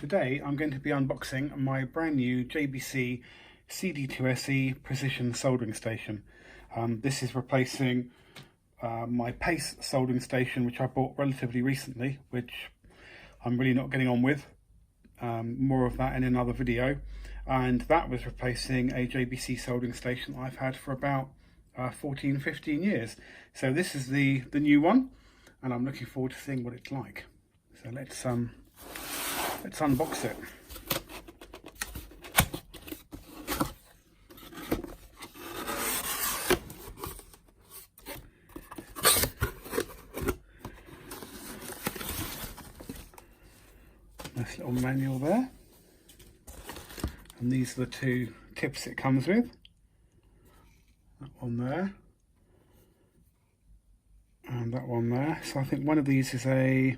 Today I'm going to be unboxing my brand new JBC CD-2SE precision soldering station. This is replacing my Pace soldering station, which I bought relatively recently, which I'm really not getting on with. More of that in another video. And that was replacing a JBC soldering station I've had for about 14-15 years. So this is the new one, and I'm looking forward to seeing what it's like. So let's unbox it. Nice little manual there, and these are the two tips it comes with. That one there and that one there. So I think one of these is I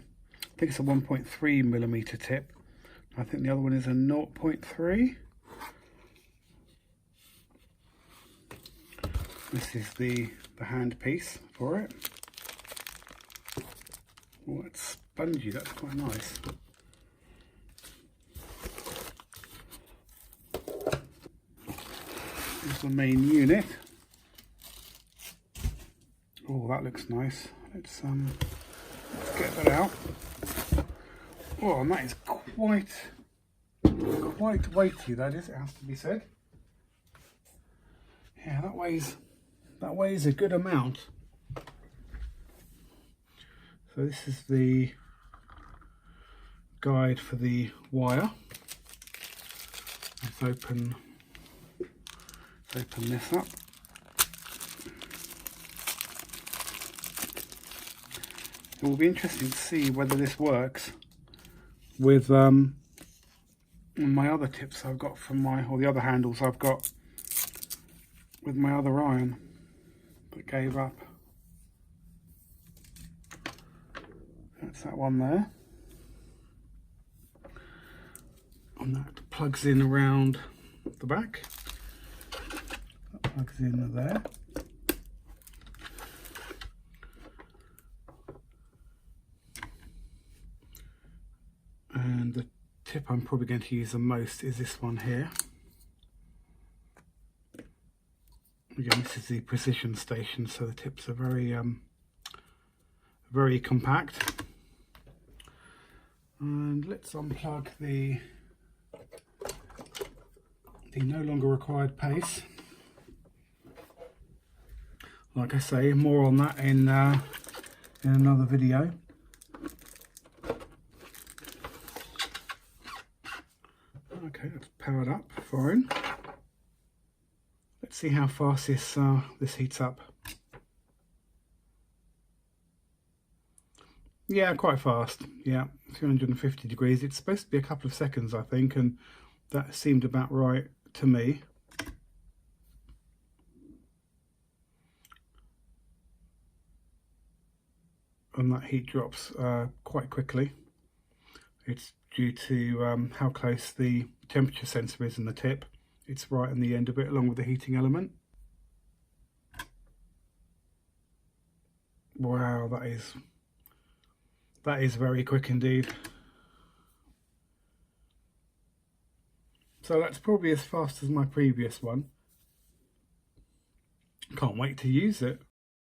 think it's a 1.3mm tip. I think the other one is a 0.3. This is the hand piece for it. Oh, it's spongy, that's quite nice. Here's the main unit. Oh, that looks nice. Let's get that out. Oh, and that is quite weighty, that is, it has to be said. Yeah, that weighs a good amount. So this is the guide for the wire. Let's open this up. It will be interesting to see whether this works with my other tips I've got from or the other handles I've got with my other iron that gave up. That's that one there. And that plugs in around the back. That plugs in there. And the tip I'm probably going to use the most is this one here. Again, this is the precision station, so the tips are very compact. And let's unplug the no longer required Pace. Like I say, more on that in another video. Okay, that's powered up, fine. Let's see how fast this heats up. Yeah, quite fast. Yeah, 350 degrees. It's supposed to be a couple of seconds, I think, and that seemed about right to me. And that heat drops quite quickly. It's due to how close the temperature sensor is in the tip. It's right in the end of it, along with the heating element. Wow, that is very quick indeed. So that's probably as fast as my previous one. Can't wait to use it.